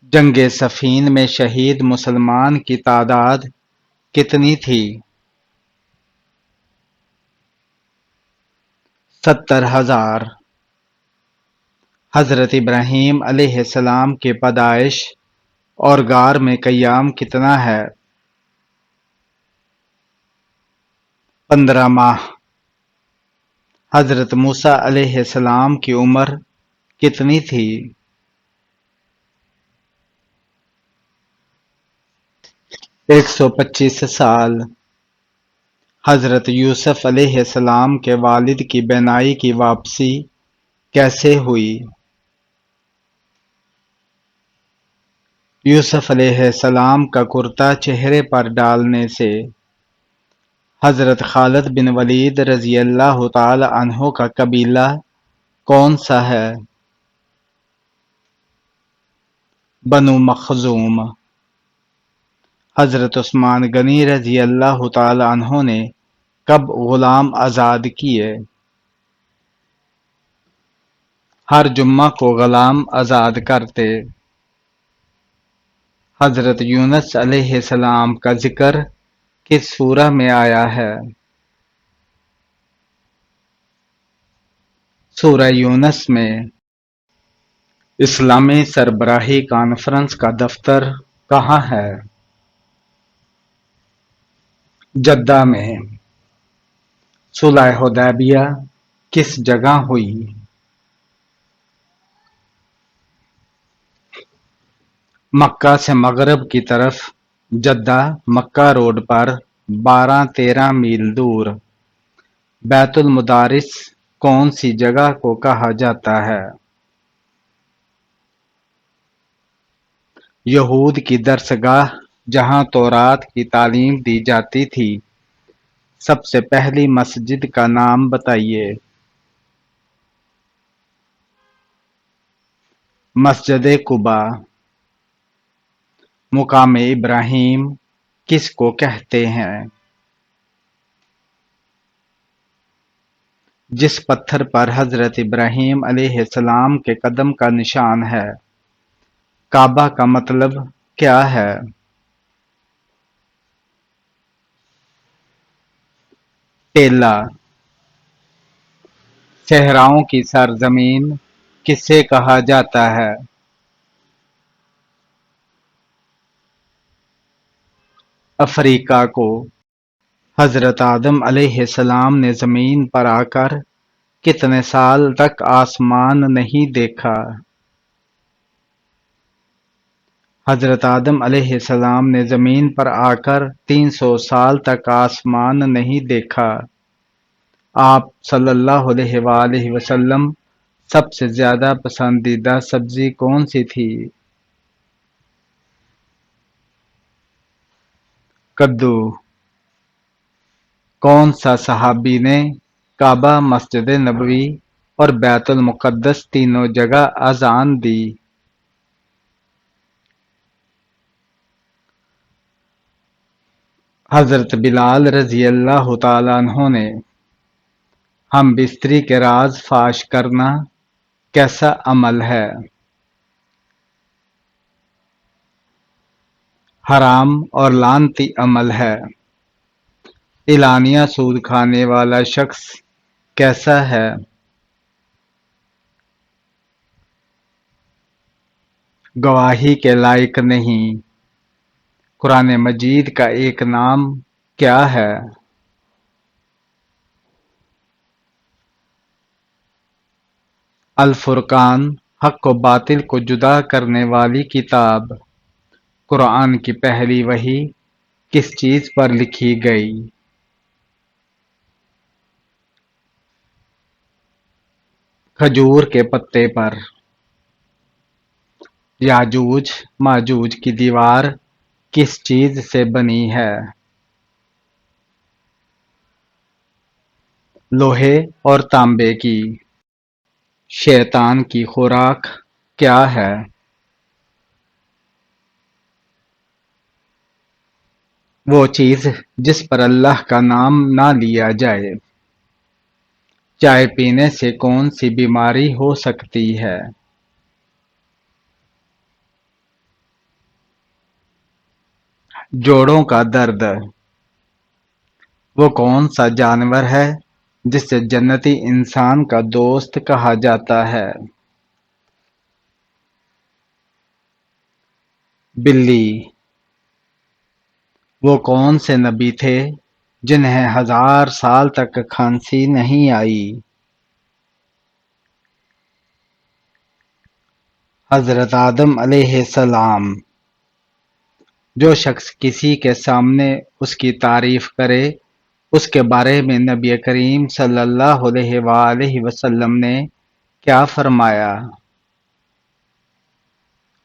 جنگ صفین میں شہید مسلمان کی تعداد کتنی تھی؟ 70,000۔ حضرت ابراہیم علیہ السلام کی پیدائش اور غار میں قیام کتنا ہے؟ 15 ماہ۔ حضرت موسیٰ علیہ السلام کی عمر کتنی تھی؟ 125 سال۔ حضرت یوسف علیہ السلام کے والد کی بینائی کی واپسی کیسے ہوئی؟ یوسف علیہ السلام کا کرتا چہرے پر ڈالنے سے۔ حضرت خالد بن ولید رضی اللہ تعالی عنہ کا قبیلہ کون سا ہے؟ بنو مخزوم۔ حضرت عثمان غنی رضی اللہ تعالی عنہ نے کب غلام آزاد کیے؟ ہر جمعہ کو غلام آزاد کرتے۔ حضرت یونس علیہ السلام کا ذکر کس سورہ میں آیا ہے؟ سورہ یونس میں۔ اسلامی سربراہی کانفرنس کا دفتر کہاں ہے؟ جدہ میں۔ صلح حدیبیہ کس جگہ ہوئی؟ مکہ سے مغرب کی طرف جدہ مکہ روڈ پر 12-13 میل دور۔ بیت المدارس کون سی جگہ کو کہا جاتا ہے؟ یہود کی درسگاہ جہاں تورات کی تعلیم دی جاتی تھی۔ سب سے پہلی مسجد کا نام بتائیے۔ مسجد قباء۔ مقام ابراہیم کس کو کہتے ہیں؟ جس پتھر پر حضرت ابراہیم علیہ السلام کے قدم کا نشان ہے۔ کعبہ کا مطلب کیا ہے؟ ٹیلہ۔ صحراؤں کی سرزمین کسے کہا جاتا ہے؟ افریقہ کو۔ حضرت آدم علیہ السلام نے زمین پر آ کر کتنے سال تک آسمان نہیں دیکھا؟ حضرت آدم علیہ السلام نے زمین پر آ کر 300 سال تک آسمان نہیں دیکھا۔ آپ صلی اللہ علیہ وآلہ وسلم سب سے زیادہ پسندیدہ سبزی کون سی تھی؟ کدو۔ کون سا صحابی نے کعبہ، مسجد نبوی اور بیت المقدس تینوں جگہ اذان دی؟ حضرت بلال رضی اللہ تعالی عنہ نے۔ ہم بستری کے راز فاش کرنا کیسا عمل ہے؟ حرام اور لعنتی عمل ہے۔ اعلانیہ سود کھانے والا شخص کیسا ہے؟ گواہی کے لائق نہیں۔ قرآن مجید کا ایک نام کیا ہے؟ الفرقان، حق و باطل کو جدا کرنے والی کتاب۔ قرآن کی پہلی وحی کس چیز پر لکھی گئی؟ کھجور کے پتے پر۔ یاجوج ماجوج کی دیوار کس چیز سے بنی ہے؟ لوہے اور تانبے کی۔ شیطان کی خوراک کیا ہے؟ وہ چیز جس پر اللہ کا نام نہ لیا جائے۔ چائے پینے سے کون سی بیماری ہو سکتی ہے؟ جوڑوں کا درد۔ وہ کون سا جانور ہے جسے جنتی انسان کا دوست کہا جاتا ہے؟ بلی۔ وہ کون سے نبی تھے جنہیں 1000 سال تک کھانسی نہیں آئی؟ حضرت آدم علیہ السلام۔ جو شخص کسی کے سامنے اس کی تعریف کرے اس کے بارے میں نبی کریم صلی اللہ علیہ وآلہ وسلم نے کیا فرمایا؟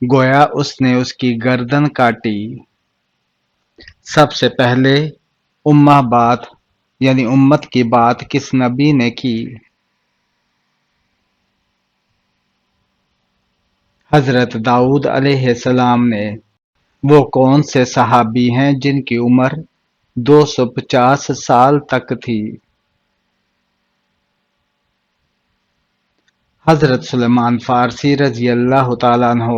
گویا اس نے اس کی گردن کاٹی۔ سب سے پہلے امہ بات یعنی امت کی بات کس نبی نے کی؟ حضرت داؤد علیہ السلام نے۔ وہ کون سے صحابی ہیں جن کی عمر 250 سال تک تھی؟ حضرت سلیمان فارسی رضی اللہ تعالیٰ عنہ۔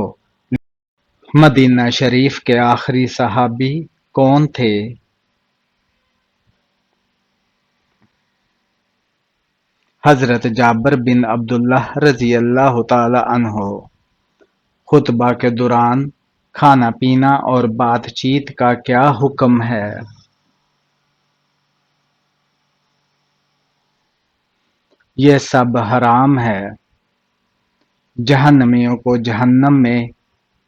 مدینہ شریف کے آخری صحابی کون تھے؟ حضرت جابر بن عبداللہ رضی اللہ تعالیٰ عنہ۔ خطبہ کے دوران کھانا پینا اور بات چیت کا کیا حکم ہے؟ یہ سب حرام ہے۔ جہنمیوں کو جہنم میں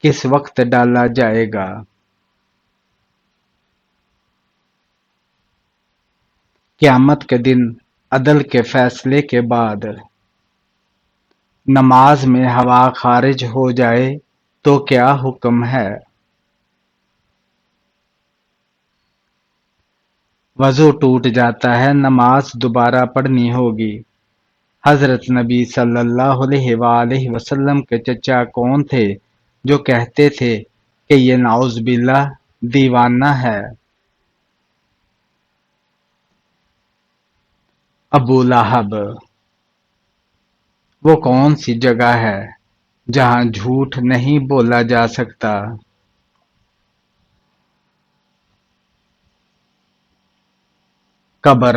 کس وقت ڈالا جائے گا؟ قیامت کے دن عدل کے فیصلے کے بعد۔ نماز میں ہوا خارج ہو جائے تو کیا حکم ہے؟ وضو ٹوٹ جاتا ہے، نماز دوبارہ پڑھنی ہوگی۔ حضرت نبی صلی اللہ علیہ وآلہ وسلم کے چچا کون تھے جو کہتے تھے کہ یہ نعوذ باللہ دیوانہ ہے؟ ابو لہب۔ وہ کون سی جگہ ہے جہاں جھوٹ نہیں بولا جا سکتا؟ قبر۔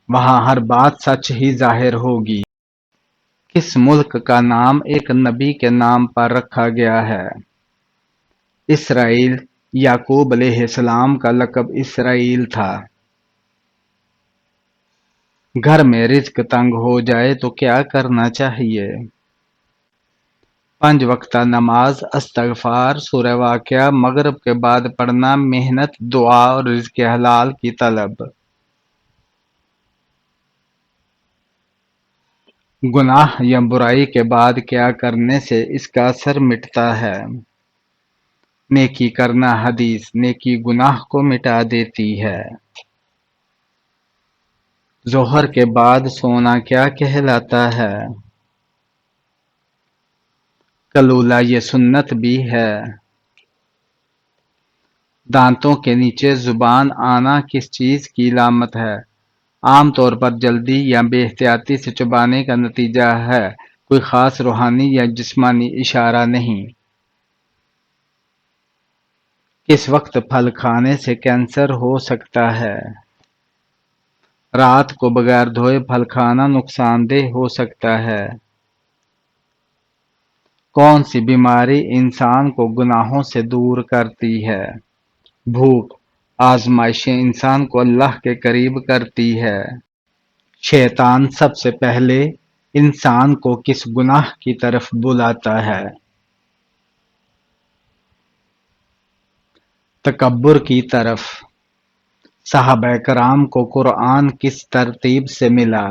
وہاں ہر بات سچ ہی ظاہر ہوگی۔ کس ملک کا نام ایک نبی کے نام پر رکھا گیا ہے؟ اسرائیل۔ یعقوب علیہ السلام کا لقب اسرائیل تھا۔ گھر میں رزق تنگ ہو جائے تو کیا کرنا چاہیے؟ 5 وقتہ نماز، استغفار، سورہ واقعہ، مغرب کے بعد پڑھنا، محنت، دعا اور رزق حلال کی طلب۔ گناہ یا برائی کے بعد کیا کرنے سے اس کا اثر مٹتا ہے؟ نیکی کرنا۔ حدیث: نیکی گناہ کو مٹا دیتی ہے۔ ظہر کے بعد سونا کیا کہلاتا ہے؟ کلولہ۔ یہ سنت بھی ہے۔ دانتوں کے نیچے زبان آنا کس چیز کی علامت ہے؟ عام طور پر جلدی یا بے احتیاطی سے چبانے کا نتیجہ ہے، کوئی خاص روحانی یا جسمانی اشارہ نہیں۔ کس وقت پھل کھانے سے کینسر ہو سکتا ہے؟ رات کو بغیر دھوئے پھل کھانا نقصان دہ ہو سکتا ہے۔ کون سی بیماری انسان کو گناہوں سے دور کرتی ہے؟ بھوک۔ آزمائشیں انسان کو اللہ کے قریب کرتی ہے۔ شیطان سب سے پہلے انسان کو کس گناہ کی طرف بلاتا ہے؟ تکبر کی طرف۔ صحابہ کرام کو قرآن کس ترتیب سے ملا؟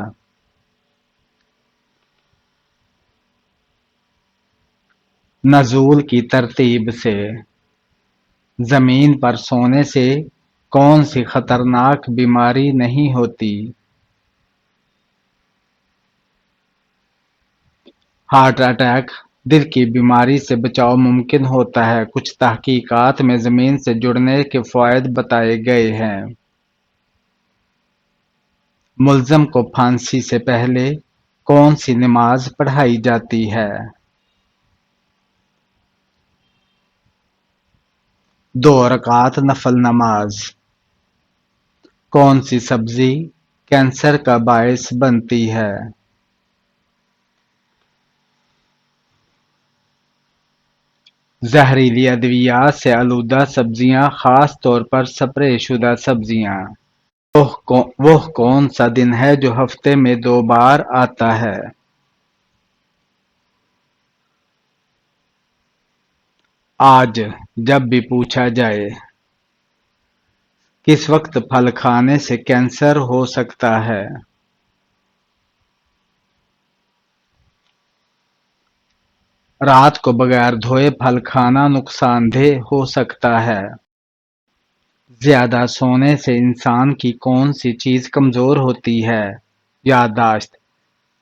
نزول کی ترتیب سے۔ زمین پر سونے سے کون سی خطرناک بیماری نہیں ہوتی؟ Heart attack. دل کی بیماری سے بچاؤ ممکن ہوتا ہے۔ کچھ تحقیقات میں زمین سے جڑنے کے فوائد بتائے گئے ہیں۔ ملزم کو پھانسی سے پہلے کون سی نماز پڑھائی جاتی ہے؟ 2 رکعت نفل نماز۔ کون سی سبزی کینسر کا باعث بنتی ہے؟ زہریلی ادویات سے آلودہ سبزیاں، خاص طور پر سپرے شدہ سبزیاں۔ وہ کون سا دن ہے جو ہفتے میں 2 بار آتا ہے؟ آج۔ جب بھی پوچھا جائے کس وقت پھل کھانے سے کینسر ہو سکتا ہے؟ رات کو بغیر دھوئے پھل کھانا نقصان دہ ہو سکتا ہے۔ زیادہ سونے سے انسان کی کون سی چیز کمزور ہوتی ہے؟ یادداشت۔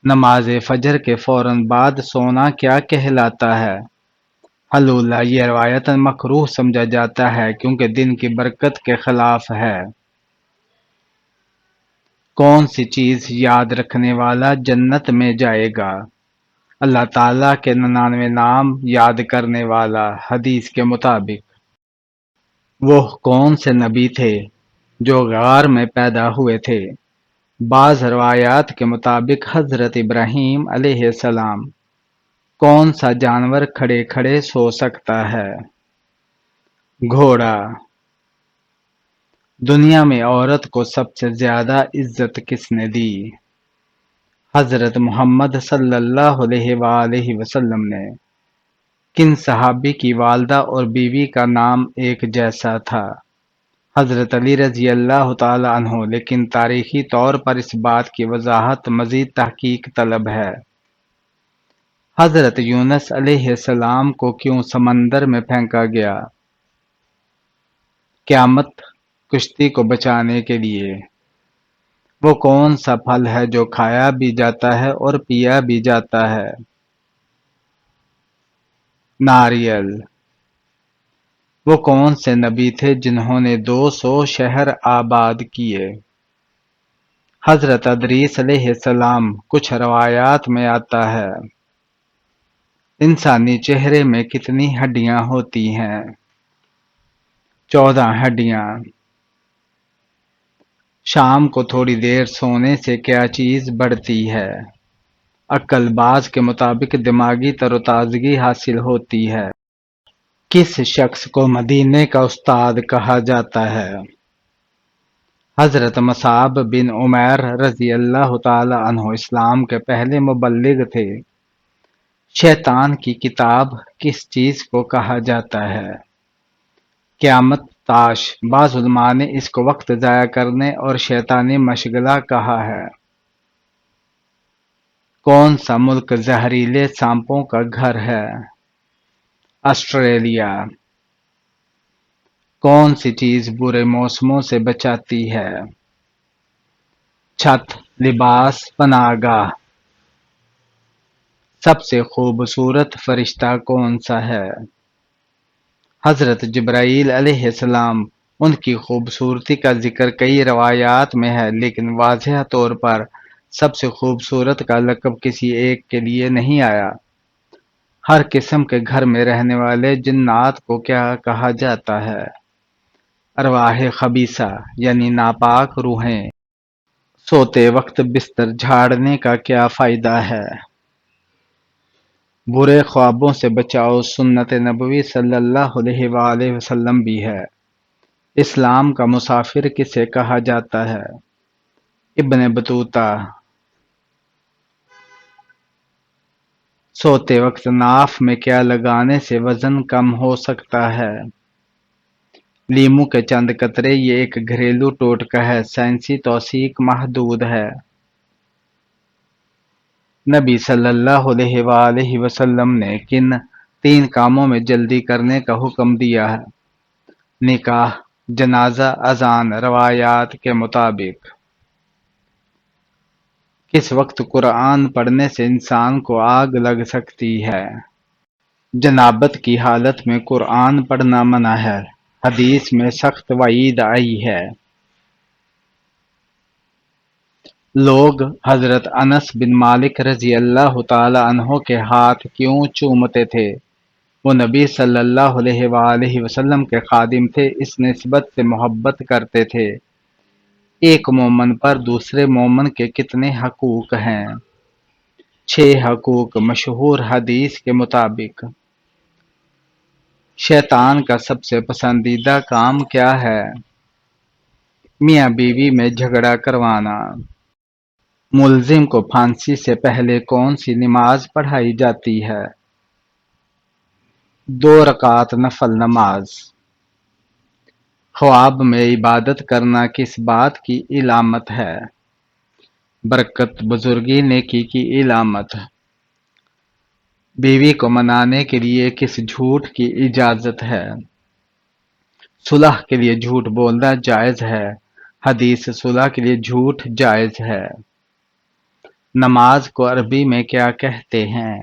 نماز فجر کے فوراً بعد سونا کیا کہلاتا ہے؟ حلولہ۔ یہ روایتاً مکروہ سمجھا جاتا ہے کیونکہ دن کی برکت کے خلاف ہے۔ کون سی چیز یاد رکھنے والا جنت میں جائے گا؟ اللہ تعالیٰ کے 99 نام یاد کرنے والا، حدیث کے مطابق۔ وہ کون سے نبی تھے جو غار میں پیدا ہوئے تھے؟ بعض روایات کے مطابق حضرت ابراہیم علیہ السلام۔ کون سا جانور کھڑے کھڑے سو سکتا ہے؟ گھوڑا۔ دنیا میں عورت کو سب سے زیادہ عزت کس نے دی؟ حضرت محمد صلی اللہ علیہ وآلہ وسلم نے۔ کن صحابی کی والدہ اور بیوی کا نام ایک جیسا تھا؟ حضرت علی رضی اللہ تعالی عنہ، لیکن تاریخی طور پر اس بات کی وضاحت مزید تحقیق طلب ہے۔ حضرت یونس علیہ السلام کو کیوں سمندر میں پھینکا گیا؟ قیامت کشتی کو بچانے کے لیے۔ وہ کون سا پھل ہے جو کھایا بھی جاتا ہے اور پیا بھی جاتا ہے؟ ناریل۔ وہ کون سے نبی تھے جنہوں نے 200 شہر آباد کیے؟ حضرت ادریس علیہ السلام۔ کچھ روایات میں آتا ہے انسانی چہرے میں کتنی ہڈیاں ہوتی ہیں؟ 14 ہڈیاں۔ شام کو تھوڑی دیر سونے سے کیا چیز بڑھتی ہے؟ عقل۔ بعض کے مطابق دماغی تر و تازگی حاصل ہوتی ہے۔ کس شخص کو مدینے کا استاد کہا جاتا ہے؟ حضرت مصعب بن عمیر رضی اللہ تعالی عنہ اسلام کے پہلے مبلغ تھے۔ شیطان کی کتاب کس چیز کو کہا جاتا ہے؟ قیامت تاش۔ بعض علماء نے اس کو وقت ضائع کرنے اور شیطانی مشغلہ کہا ہے۔ کون سا ملک زہریلے سانپوں کا گھر ہے؟ آسٹریلیا۔ کون سی چیز برے موسموں سے بچاتی ہے؟ چھت، لباس، پناہ گاہ۔ سب سے خوبصورت فرشتہ کون سا ہے؟ حضرت جبرائیل علیہ السلام۔ ان کی خوبصورتی کا ذکر کئی روایات میں ہے، لیکن واضح طور پر سب سے خوبصورت کا لقب کسی ایک کے لیے نہیں آیا۔ ہر قسم کے گھر میں رہنے والے جنات کو کیا کہا جاتا ہے؟ ارواح خبیثہ، یعنی ناپاک روحیں۔ سوتے وقت بستر جھاڑنے کا کیا فائدہ ہے؟ برے خوابوں سے بچاؤ۔ سنت نبوی صلی اللہ علیہ وآلہ وسلم بھی ہے۔ اسلام کا مسافر کسے کہا جاتا ہے؟ ابن بطوطہ۔ سوتے وقت ناف میں کیا لگانے سے وزن کم ہو سکتا ہے؟ لیموں کے چند قطرے۔ یہ ایک گھریلو ٹوٹکا ہے، سائنسی توثیق محدود ہے۔ نبی صلی اللہ علیہ وآلہ وسلم نے کن 3 کاموں میں جلدی کرنے کا حکم دیا ہے؟ نکاح، جنازہ، اذان۔ روایات کے مطابق کس وقت قرآن پڑھنے سے انسان کو آگ لگ سکتی ہے؟ جنابت کی حالت میں قرآن پڑھنا منع ہے، حدیث میں سخت وعید آئی ہے۔ لوگ حضرت انس بن مالک رضی اللہ تعالی عنہ کے ہاتھ کیوں چومتے تھے؟ وہ نبی صلی اللہ علیہ وآلہ وسلم کے خادم تھے، اس نسبت سے محبت کرتے تھے۔ ایک مومن پر دوسرے مومن کے کتنے حقوق ہیں؟ 6 حقوق مشہور حدیث کے مطابق۔ شیطان کا سب سے پسندیدہ کام کیا ہے؟ میاں بیوی میں جھگڑا کروانا۔ ملزم کو پھانسی سے پہلے کون سی نماز پڑھائی جاتی ہے؟ 2 رکعت نفل نماز۔ خواب میں عبادت کرنا کس بات کی علامت ہے؟ برکت، بزرگی، نیکی کی علامت۔ بیوی کو منانے کے لیے کس جھوٹ کی اجازت ہے؟ صلح کے لیے جھوٹ بولنا جائز ہے، حدیث صلح کے لیے جھوٹ جائز ہے۔ نماز کو عربی میں کیا کہتے ہیں؟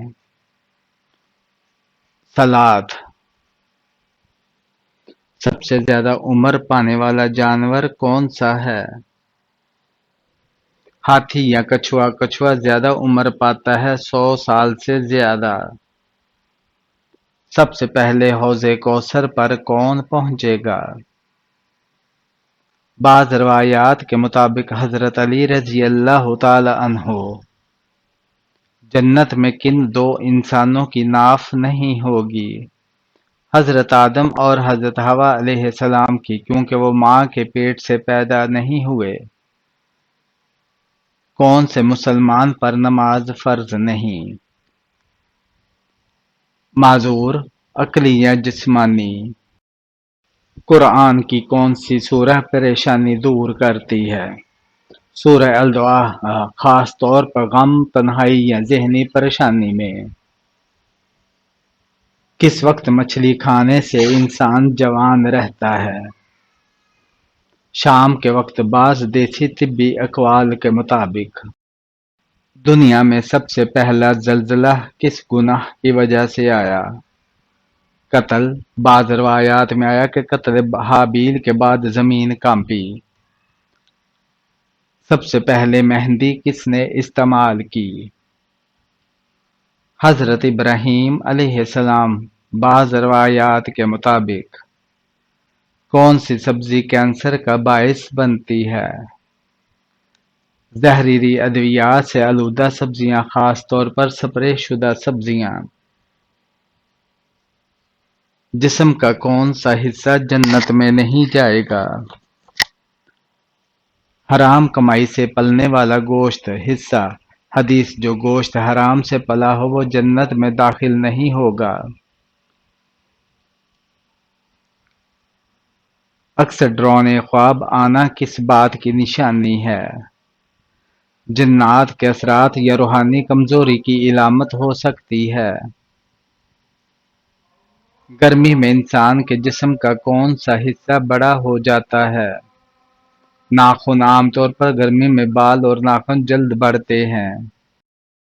صلاۃ۔ سب سے زیادہ عمر پانے والا جانور کون سا ہے؟ ہاتھی یا کچھوا؟ کچھوا زیادہ عمر پاتا ہے، 100 سال سے زیادہ۔ سب سے پہلے حوض کوثر پر کون پہنچے گا؟ بعض روایات کے مطابق حضرت علی رضی اللہ تعالی عنہ۔ جنت میں کن 2 انسانوں کی ناف نہیں ہوگی؟ حضرت آدم اور حضرت حوا علیہ السلام کی، کیونکہ وہ ماں کے پیٹ سے پیدا نہیں ہوئے۔ کون سے مسلمان پر نماز فرض نہیں؟ معذور، عقلی یا جسمانی؟ قرآن کی کون سی سورہ پریشانی دور کرتی ہے؟ سورہ الدعاء، خاص طور پر غم، تنہائی یا ذہنی پریشانی میں۔ کس وقت مچھلی کھانے سے انسان جوان رہتا ہے؟ شام کے وقت، بعض دیسی طبی اقوال کے مطابق۔ دنیا میں سب سے پہلا زلزلہ کس گناہ کی وجہ سے آیا؟ قتل۔ بعض روایات میں آیا کہ قتل حابیل کے بعد زمین کانپی۔ سب سے پہلے مہندی کس نے استعمال کی؟ حضرت ابراہیم علیہ السلام۔ بعض روایات کے مطابق کون سی سبزی کینسر کا باعث بنتی ہے؟ زہریلی ادویات سے آلودہ سبزیاں، خاص طور پر سپرے شدہ سبزیاں۔ جسم کا کون سا حصہ جنت میں نہیں جائے گا؟ حرام کمائی سے پلنے والا گوشت حصہ، حدیث جو گوشت حرام سے پلا ہو وہ جنت میں داخل نہیں ہوگا۔ اکثر ڈراؤنے خواب آنا کس بات کی نشانی ہے؟ جنات کے اثرات یا روحانی کمزوری کی علامت ہو سکتی ہے۔ گرمی میں انسان کے جسم کا کون سا حصہ بڑا ہو جاتا ہے؟ ناخن۔ عام طور پر گرمی میں بال اور ناخن جلد بڑھتے ہیں۔